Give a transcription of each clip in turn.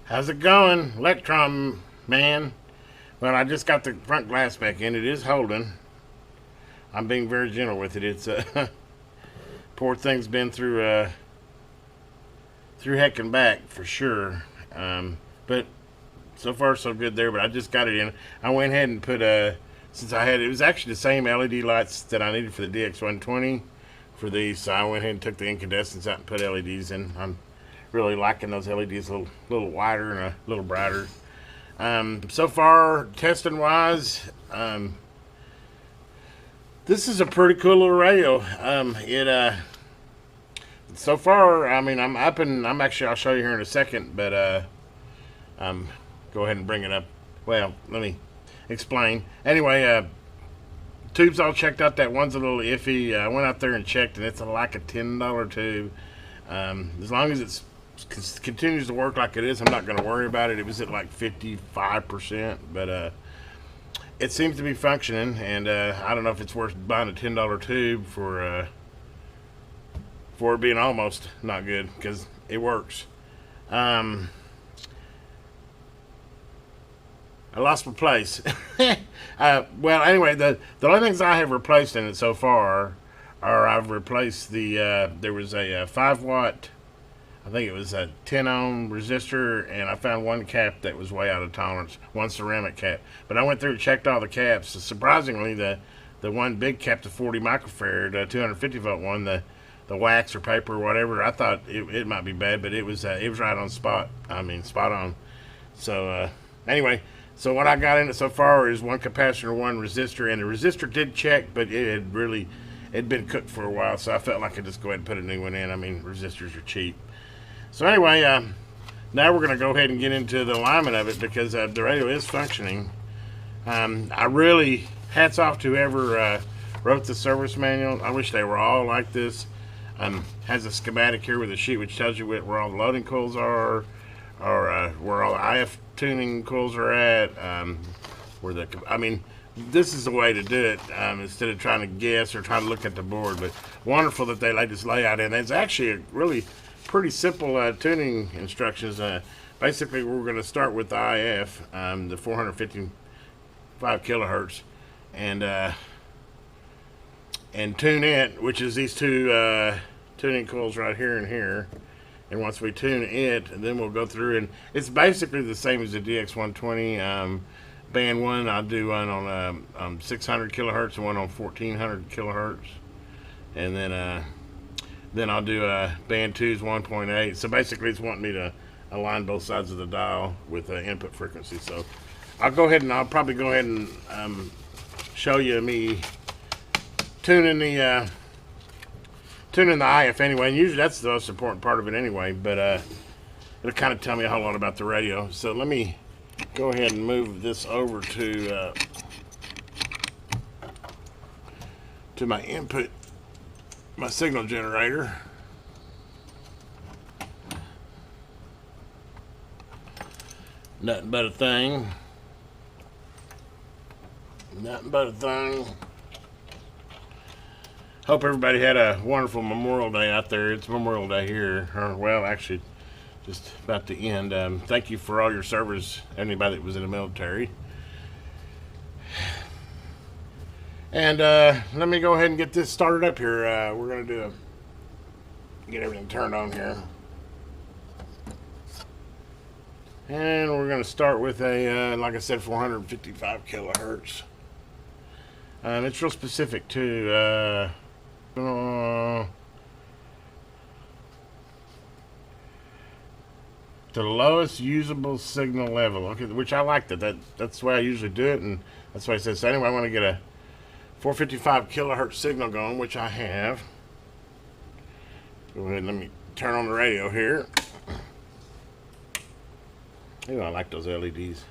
How's it going, Electron Man? Well, I just got the front glass back in. It is holding. I'm being very gentle with it. It's poor thing's been through heck and back for sure. But so far so good there. But I just got it in. I went ahead and put since it was actually the same LED lights that I needed for the DX120 for these. So I went ahead and took the incandescents out and put LEDs in. I'm really liking those LEDs a little wider and a little brighter. So far, testing wise, this is a pretty cool little radio. So far, I mean, I'm up and I'm actually, I'll show you here in a second, but go ahead and bring it up. Well, let me explain. Anyway, tube's all checked out. That one's a little iffy. I went out there and checked, and it's like a $10 tube. As long as it continues to work like it is, I'm not going to worry about it. It was at like 55%, but it seems to be functioning, and I don't know if it's worth buying a $10 tube for it being almost not good, because it works. I lost my place. Well, anyway, the only things I have replaced in it so far are I've replaced there was a 5-watt, I think it was a 10 ohm resistor, and I found one cap that was way out of tolerance, one ceramic cap. But I went through and checked all the caps. Surprisingly, the one big cap, the 40 microfarad, 250 volt one, the wax or paper or whatever, I thought it might be bad, but it was right on spot. I mean, spot on. So anyway, so what I got in it so far is one capacitor, one resistor, and the resistor did check, but it'd been cooked for a while, so I felt like I'd just go ahead and put a new one in. I mean, resistors are cheap. So anyway, now we're going to go ahead and get into the alignment of it, because the radio is functioning. I really, hats off to whoever wrote the service manual. I wish they were all like this. Has a schematic here with a sheet which tells you where all the loading coils are, or where all the IF tuning coils are at. I mean, this is the way to do it, instead of trying to guess or trying to look at the board. But wonderful that they laid this layout in. It's actually a really pretty simple tuning instructions. Basically, we're going to start with the IF, the 455 kilohertz, and tune it, which is these two tuning coils right here and here. And once we tune it, then we'll go through, and it's basically the same as the DX120. Band 1, I'll do one on 600 kilohertz and one on 1400 kilohertz, and then I'll do band 2's 1.8. So basically, it's wanting me to align both sides of the dial with input frequency. So I'll probably go ahead and show you me tuning the IF anyway. And usually that's the most important part of it anyway. But it'll kind of tell me a whole lot about the radio. So let me go ahead and move this over to my input. My signal generator. Nothing but a thing. Nothing but a thing. Hope everybody had a wonderful Memorial Day out there. It's Memorial Day here. Well, actually, just about to end. Thank you for all your service, anybody that was in the military. And let me go ahead and get this started up here. We're going to get everything turned on here. And we're going to start with a, like I said, 455 kilohertz. It's real specific too. The lowest usable signal level. Okay, which I like that. That's the way I usually do it, and that's why I said. So anyway, I want to get a 455 kilohertz signal going, which I have. Go ahead and let me turn on the radio here. You know, I like those LEDs.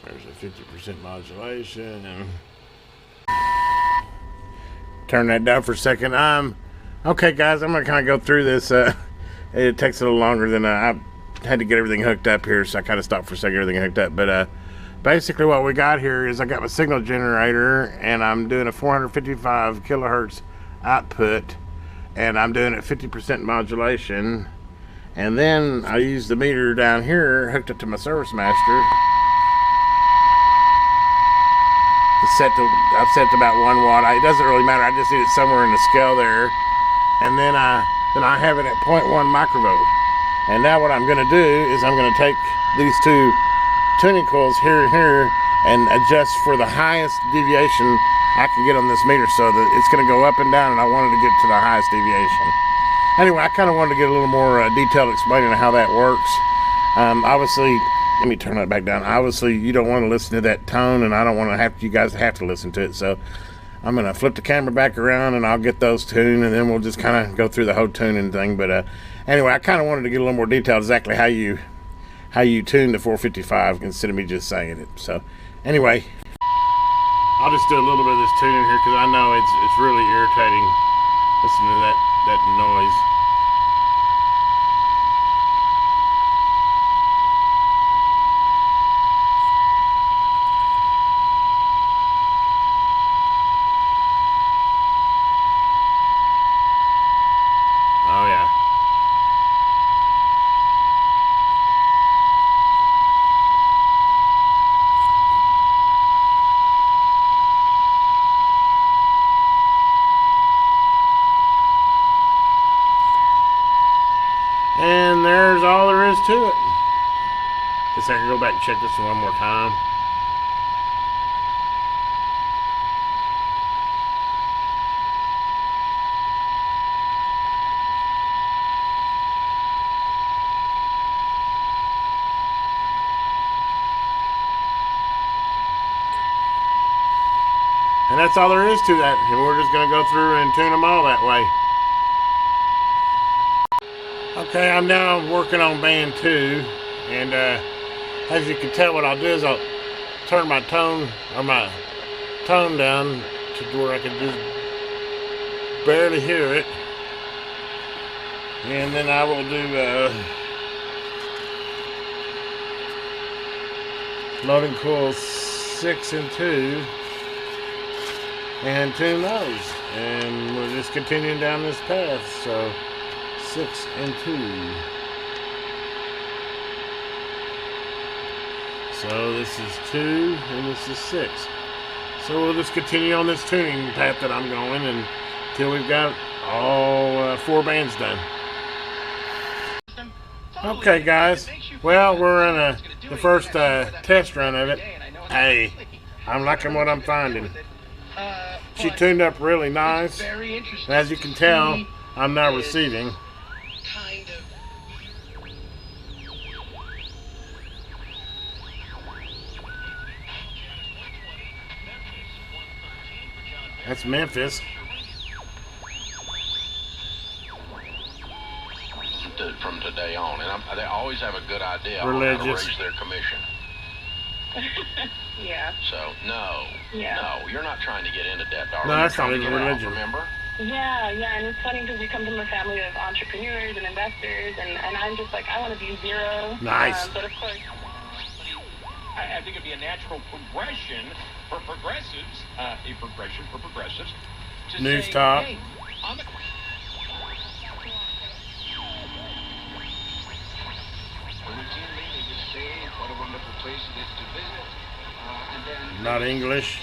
There's a 50% modulation. And turn that down for a second. Okay, guys, I'm gonna kind of go through this. It takes a little longer than I had to get everything hooked up here, so I kind of stopped for a second, everything hooked up. But basically what we got here is I got my signal generator, and I'm doing a 455 kilohertz output, and I'm doing it 50% modulation. And then I use the meter down here hooked up to my Service Master. I've set to about 1 watt. It doesn't really matter. I just need it somewhere in the scale there. And then I have it at 0.1 microvolt. And now what I'm going to do is I'm going to take these two tuning coils here and here and adjust for the highest deviation I can get on this meter, so that it's going to go up and down, and I wanted to get to the highest deviation. Anyway, I kind of wanted to get a little more detailed explaining how that works. Obviously, let me turn that back down. Obviously, you don't want to listen to that tone, and I don't want to have you guys have to listen to it. So I'm going to flip the camera back around, and I'll get those tuned, and then we'll just kind of go through the whole tuning thing. But anyway, I kind of wanted to get a little more detail exactly how you tune the 455 instead of me just saying it. So anyway, I'll just do a little bit of this tuning here because I know it's really irritating listening to that noise. Oh yeah. And there's all there is to it. Guess I can go back and check this one more time. And that's all there is to that. And we're just going to go through and tune them all that way. Okay, I'm now working on band 2, and as you can tell, what I'll do is I'll turn my tone down to where I can just barely hear it, and then I will do loading coils 6 and 2 and tune those, and we're just continuing down this path. So 6 and 2. So this is 2 and this is 6. So we'll just continue on this tuning path that I'm going until we've got all 4 bands done. Okay guys, well, we're in the first test run of it. Hey, I'm liking what I'm finding. She tuned up really nice, and as you can tell, I'm now receiving. That's Memphis. From today on, and they always have a good idea Religious. on how to raise their commission. Yeah. So no, you're not trying to get into debt, darling. No, that's You're not trying to even get out, religion. remember? Yeah, and it's funny because we come from a family of entrepreneurs and investors, and I'm just like, I want to be zero. Nice. But of course, I think it'd be a natural progression for progressives, to News say, Talk. hey, on the... Routinely, they just say what a wonderful place it is to visit, and then... Not English.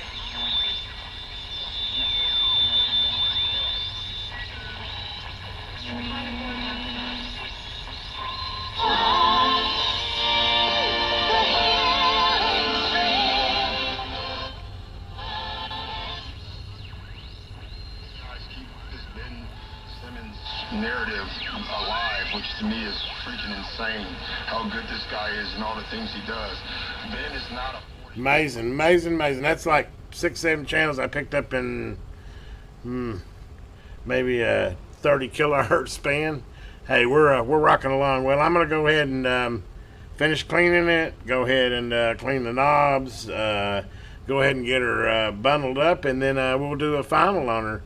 Narrative alive, which to me is freaking insane. How good this guy is and all the things he does. Ben is not a... Amazing. That's like 6-7 channels I picked up in maybe a 30 kilohertz span. Hey, we're rocking along. Well, I'm gonna go ahead and finish cleaning it. Go ahead and clean the knobs. Go ahead and get her bundled up, and then we'll do a final on her.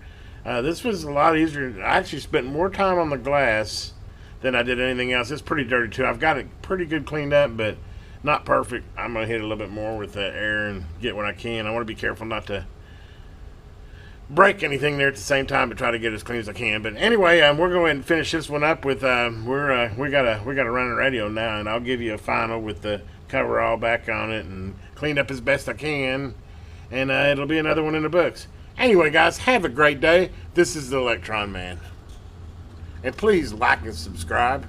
This was a lot easier. I actually spent more time on the glass than I did anything else. It's pretty dirty too. I've got it pretty good cleaned up, but not perfect. I'm going to hit a little bit more with air and get what I can. I want to be careful not to break anything there at the same time, but try to get it as clean as I can. But anyway, we're going to finish this one up with we got a running radio now, and I'll give you a final with the cover all back on it and cleaned up as best I can, and it'll be another one in the books. Anyway, guys, have a great day. This is the Electron Man, and please like and subscribe.